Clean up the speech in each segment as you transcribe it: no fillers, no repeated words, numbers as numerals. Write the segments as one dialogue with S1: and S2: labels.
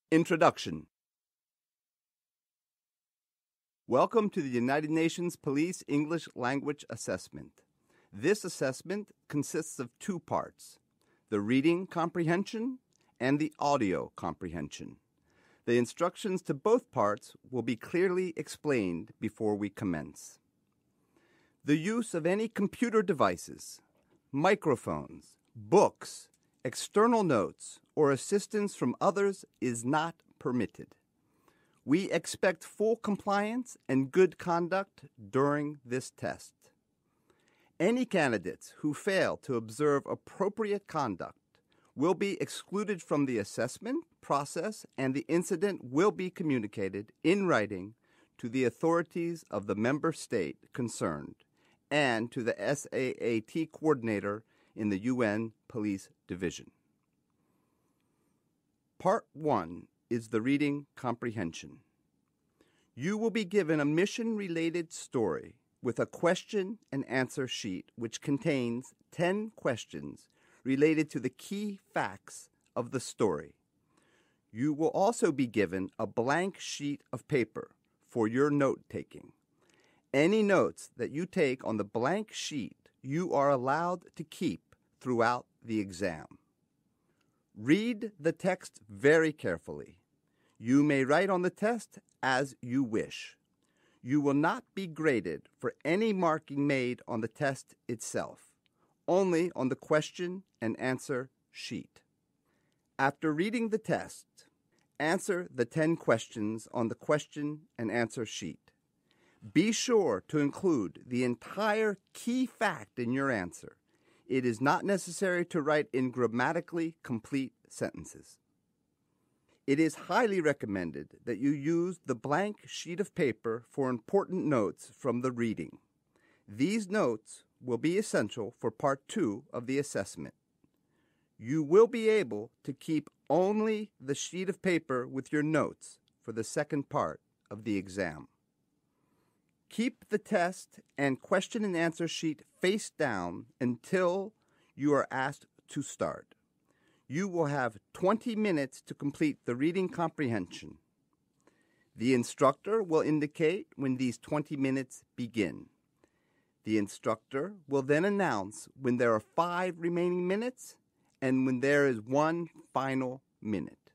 S1: Introduction. Welcome to the United Nations Police English Language Assessment. This assessment consists of two parts, the reading comprehension and the audio comprehension. The instructions to both parts will be clearly explained before we commence. The use of any computer devices, microphones, books, external notes, or assistance from others is not permitted. We expect full compliance and good conduct during this test. Any candidates who fail to observe appropriate conduct will be excluded from the assessment process, and the incident will be communicated in writing to the authorities of the member state concerned and to the SAAT coordinator in the UN Police Division. Part 1 is the reading comprehension. You will be given a mission-related story with a question and answer sheet which contains 10 questions related to the key facts of the story. You will also be given a blank sheet of paper for your note-taking. Any notes that you take on the blank sheet you are allowed to keep throughout the exam. Read the text very carefully. You may write on the test as you wish. You will not be graded for any marking made on the test itself, only on the question and answer sheet. After reading the test, answer the 10 questions on the question and answer sheet. Be sure to include the entire key fact in your answer. It is not necessary to write in grammatically complete sentences. It is highly recommended that you use the blank sheet of paper for important notes from the reading. These notes will be essential for Part 2 of the assessment. You will be able to keep only the sheet of paper with your notes for the second part of the exam. Keep the test and question and answer sheet face down until you are asked to start. You will have 20 minutes to complete the reading comprehension. The instructor will indicate when these 20 minutes begin. The instructor will then announce when there are 5 remaining minutes and when there is 1 final minute.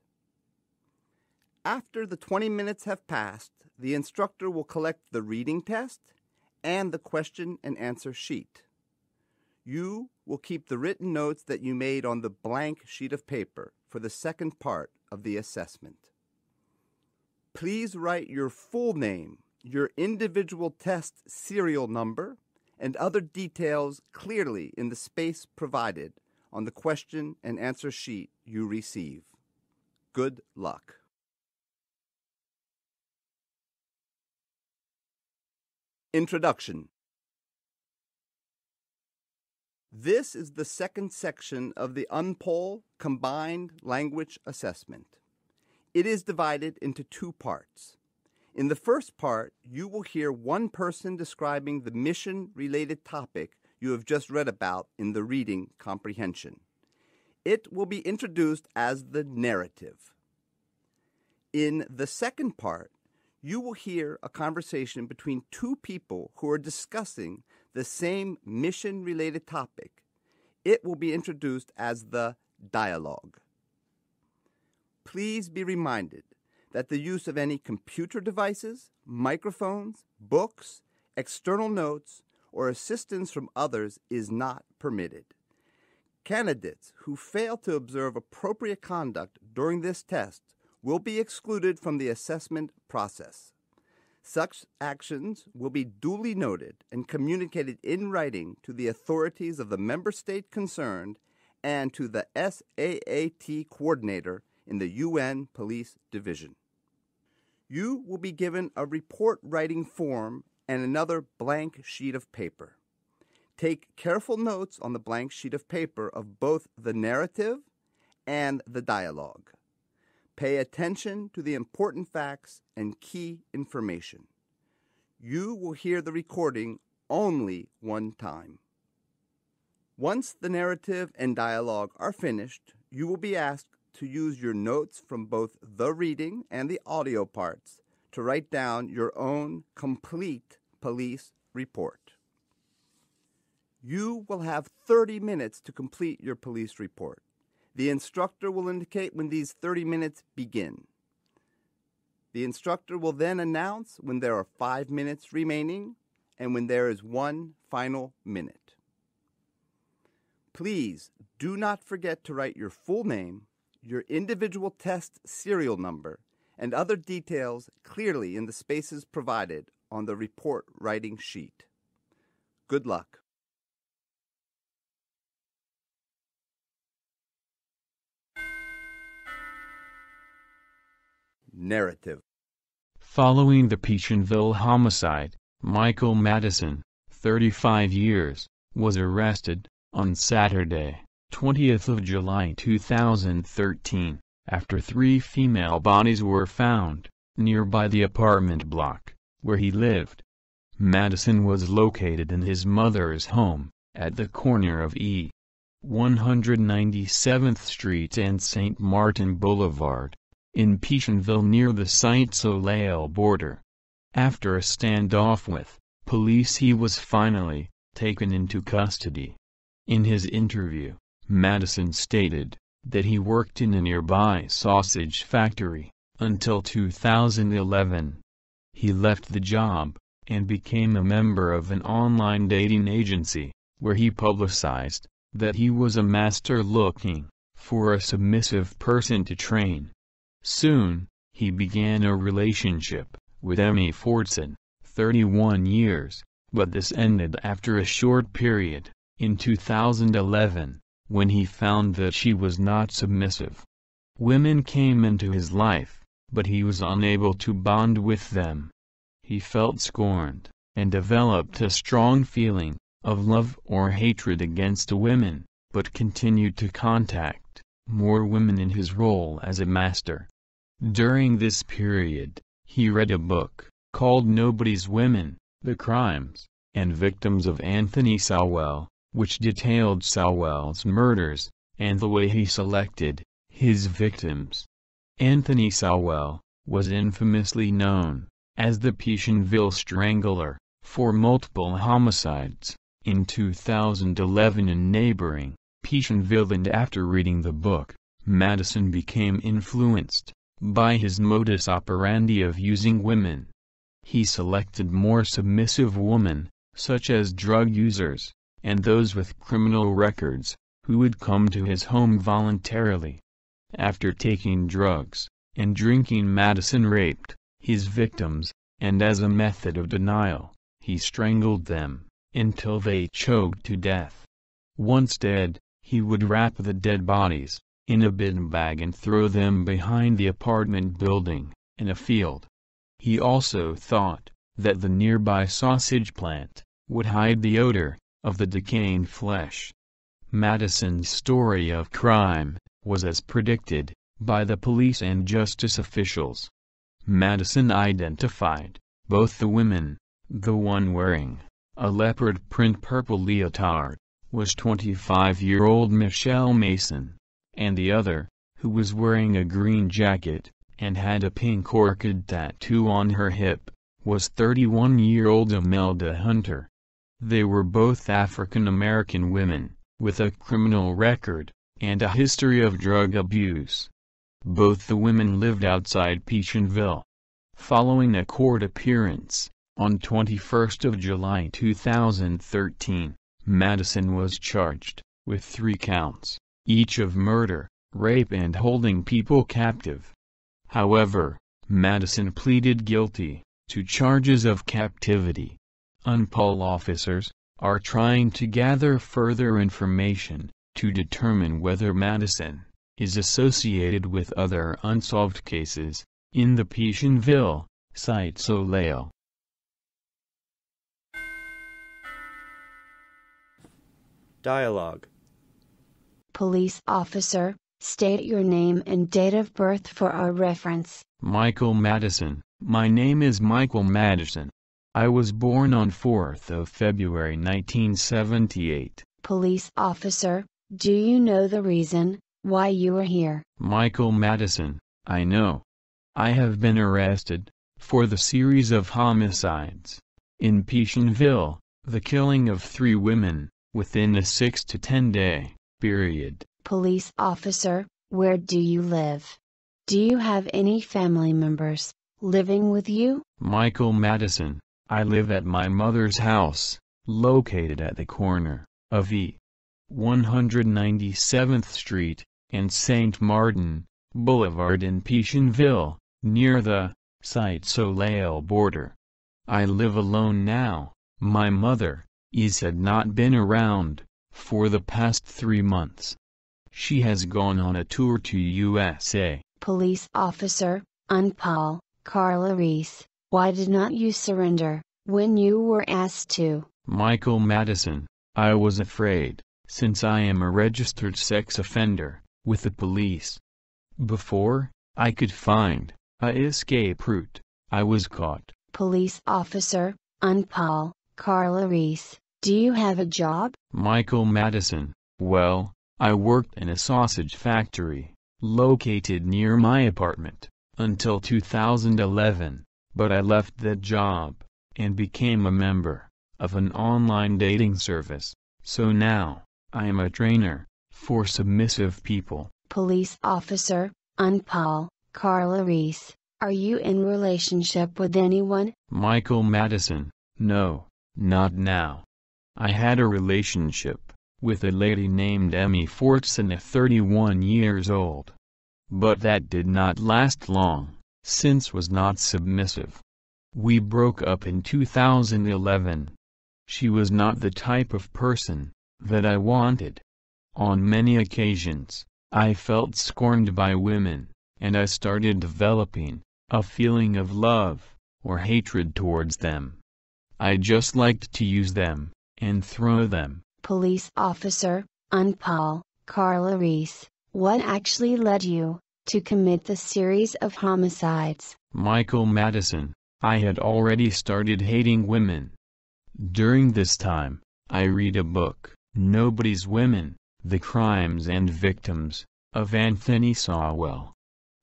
S1: After the 20 minutes have passed, the instructor will collect the reading test and the question and answer sheet. You will keep the written notes that you made on the blank sheet of paper for the second part of the assessment. Please write your full name, your individual test serial number, and other details clearly in the space provided on the question and answer sheet you receive. Good luck. Introduction. This is the second section of the UNPOL Combined Language Assessment. It is divided into 2 parts. In the first part, you will hear one person describing the mission-related topic you have just read about in the reading comprehension. It will be introduced as the narrative. In the second part, you will hear a conversation between 2 people who are discussing the same mission-related topic. It will be introduced as the dialogue. Please be reminded that the use of any computer devices, microphones, books, external notes, or assistance from others is not permitted. Candidates who fail to observe appropriate conduct during this test will be excluded from the assessment process. Such actions will be duly noted and communicated in writing to the authorities of the member state concerned and to the SAAT coordinator in the UN Police Division. You will be given a report writing form and another blank sheet of paper. Take careful notes on the blank sheet of paper of both the narrative and the dialogue. Pay attention to the important facts and key information. You will hear the recording only one time. Once the narrative and dialogue are finished, you will be asked to use your notes from both the reading and the audio parts to write down your own complete police report. You will have 30 minutes to complete your police report. The instructor will indicate when these 30 minutes begin. The instructor will then announce when there are 5 minutes remaining and when there is 1 final minute. Please do not forget to write your full name, your individual test serial number, and other details clearly in the spaces provided on the report writing sheet. Good luck. Narrative.
S2: Following the Peachenville homicide, Michael Madison, 35 years, was arrested on Saturday, 20th of July 2013, after 3 female bodies were found nearby the apartment block where he lived. Madison was located in his mother's home at the corner of E. 197th Street and St. Martin Boulevard in Peachenville near the Saint-Soleil border. After a standoff with police, he was finally taken into custody. In his interview, Madison stated that he worked in a nearby sausage factory until 2011. He left the job and became a member of an online dating agency, where he publicized that he was a master looking for a submissive person to train. Soon, he began a relationship with Emmy Fordson, 31 years, but this ended after a short period, in 2011, when he found that she was not submissive. Women came into his life, but he was unable to bond with them. He felt scorned, and developed a strong feeling of love or hatred against women, but continued to contact more women in his role as a master. During this period, he read a book called Nobody's Women: The Crimes and Victims of Anthony Sowell, which detailed Sowell's murders and the way he selected his victims. Anthony Sowell was infamously known as the Peachenville Strangler for multiple homicides in 2011 in neighboring Peachenville, and after reading the book, Madison became influenced by his modus operandi of using women. He selected more submissive women, such as drug users, and those with criminal records, who would come to his home voluntarily. After taking drugs and drinking, Madison raped his victims, and as a method of denial, he strangled them until they choked to death. Once dead, he would wrap the dead bodies in a bin bag and throw them behind the apartment building, in a field. He also thought that the nearby sausage plant would hide the odor of the decaying flesh. Madison's story of crime was as predicted by the police and justice officials. Madison identified both the women. The one wearing a leopard print purple leotard was 25-year-old Michelle Mason, and the other, who was wearing a green jacket and had a pink orchid tattoo on her hip, was 31-year-old Imelda Hunter. They were both African-American women, with a criminal record and a history of drug abuse. Both the women lived outside Peachenville. Following a court appearance on 21st of July 2013, Madison was charged with 3 counts, each of murder, rape and holding people captive. However, Madison pleaded guilty to charges of captivity. UNPOL officers are trying to gather further information to determine whether Madison is associated with other unsolved cases in the Peachenville, Saint-Soleil.
S3: Dialogue.
S4: Police officer, state your name and date of birth for our reference.
S2: Michael Madison. My name is Michael Madison. I was born on 4th of February 1978.
S4: Police officer, do you know the reason why you are here.
S2: Michael Madison, I know. I have been arrested for the series of homicides in Petionville, the killing of 3 women within a 6 to 10 day period.
S4: Police officer, where do you live? Do you have any family members living with you?
S2: Michael Madison, I live at my mother's house, located at the corner of E. 197th Street and St. Martin Boulevard in Petionville, near the Site Soleil border. I live alone now. My mother had not been around for the past 3 months. She has gone on a tour to USA.
S4: Police officer, Paul, Carla Reese, why did not you surrender when you were asked to?
S2: Michael Madison, I was afraid, since I am a registered sex offender with the police. Before I could find a escape route, I was caught.
S4: Police officer, Paul, Carla Reese, do you have a job?
S2: Michael Madison, well, I worked in a sausage factory, located near my apartment, until 2011, but I left that job, and became a member of an online dating service, so now, I am a trainer for submissive people.
S4: Police officer, Paul, Carla Reese, are you in relationship with anyone?
S2: Michael Madison, no, not now. I had a relationship with a lady named Emmy Fortson, 31 years old. But that did not last long, since was not submissive. We broke up in 2011. She was not the type of person that I wanted. On many occasions, I felt scorned by women, and I started developing a feeling of love or hatred towards them. I just liked to use them and throw them.
S4: Police officer, Paul, Carla Reese, what actually led you to commit the series of homicides?
S2: Michael Madison, I had already started hating women. During this time, I read a book, Nobody's Women, The Crimes and Victims, of Anthony Sowell.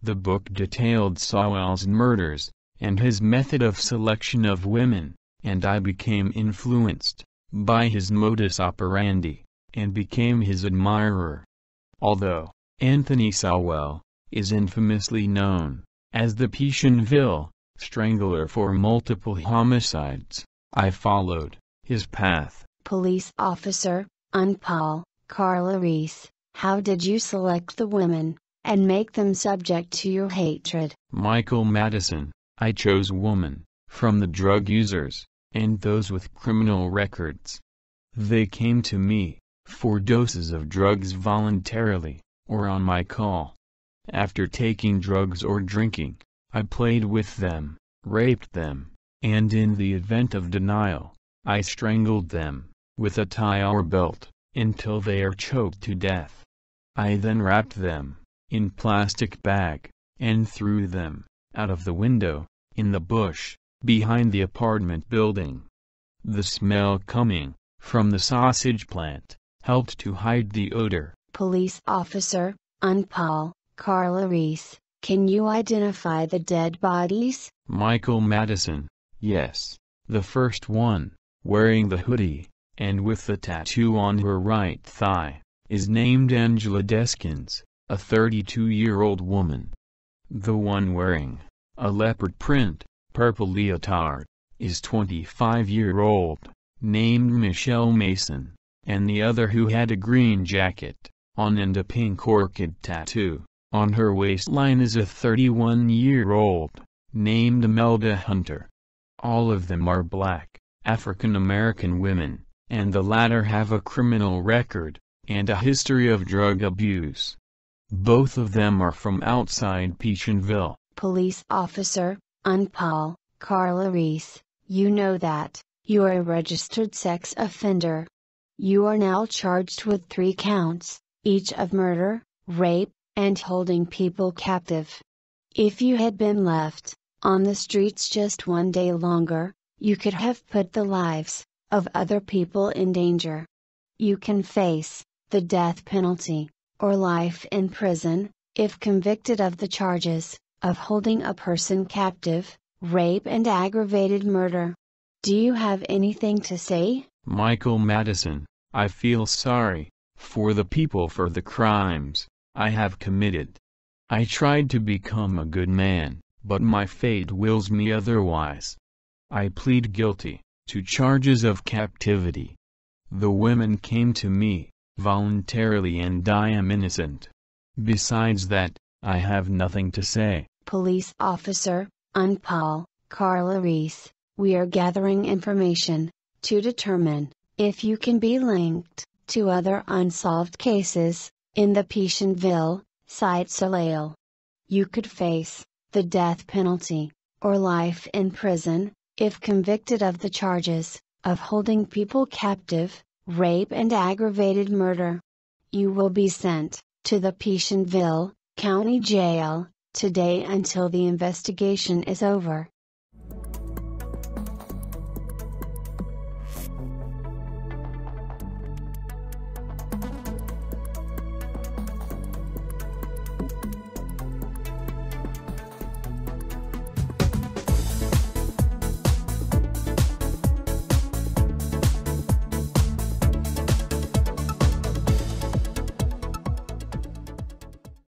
S2: The book detailed Sowell's murders, and his method of selection of women, and I became influenced by his modus operandi, and became his admirer. Although Anthony Sowell is infamously known as the Petionville Strangler for multiple homicides, I followed his path.
S4: Police officer, Paul, Carla Reese, how did you select the women and make them subject to your hatred?
S2: Michael Madison, I chose women from the drug users and those with criminal records. They came to me for doses of drugs voluntarily or on my call. After taking drugs or drinking, I played with them, raped them, and in the event of denial, I strangled them with a tie or belt until they are choked to death. I then wrapped them in plastic bag and threw them out of the window in the bush behind the apartment building. The smell coming from the sausage plant helped to hide the odor.
S4: Police officer, Paul, Carla Reese, can you identify the dead bodies?
S2: Michael Madison, yes. The first one, wearing the hoodie, and with the tattoo on her right thigh, is named Angela Deskins, a 32-year-old woman. The one wearing a leopard print, purple leotard, is 25-year-old, named Michelle Mason, and the other, who had a green jacket on and a pink orchid tattoo on her waistline, is a 31-year-old, named Imelda Hunter. All of them are black, African-American women, and the latter have a criminal record and a history of drug abuse. Both of them are from outside Petionville.
S4: Police officer, Paul, Carla Reese, you know that you are a registered sex offender. You are now charged with 3 counts, each of murder, rape, and holding people captive. If you had been left on the streets just 1 day longer, you could have put the lives of other people in danger. You can face the death penalty or life in prison, if convicted of the charges of holding a person captive, rape and aggravated murder. Do you have anything to say?
S2: Michael Madison, I feel sorry for the people for the crimes I have committed. I tried to become a good man, but my fate wills me otherwise. I plead guilty to charges of captivity. The women came to me voluntarily and I am innocent. Besides that, I have nothing to say.
S4: Police Officer, Paul, Carla Reese, we are gathering information to determine if you can be linked to other unsolved cases in the Petionville, Site-Soleil. You could face the death penalty or life in prison if convicted of the charges of holding people captive, rape and aggravated murder. You will be sent to the Petionville County Jail today until the investigation is over.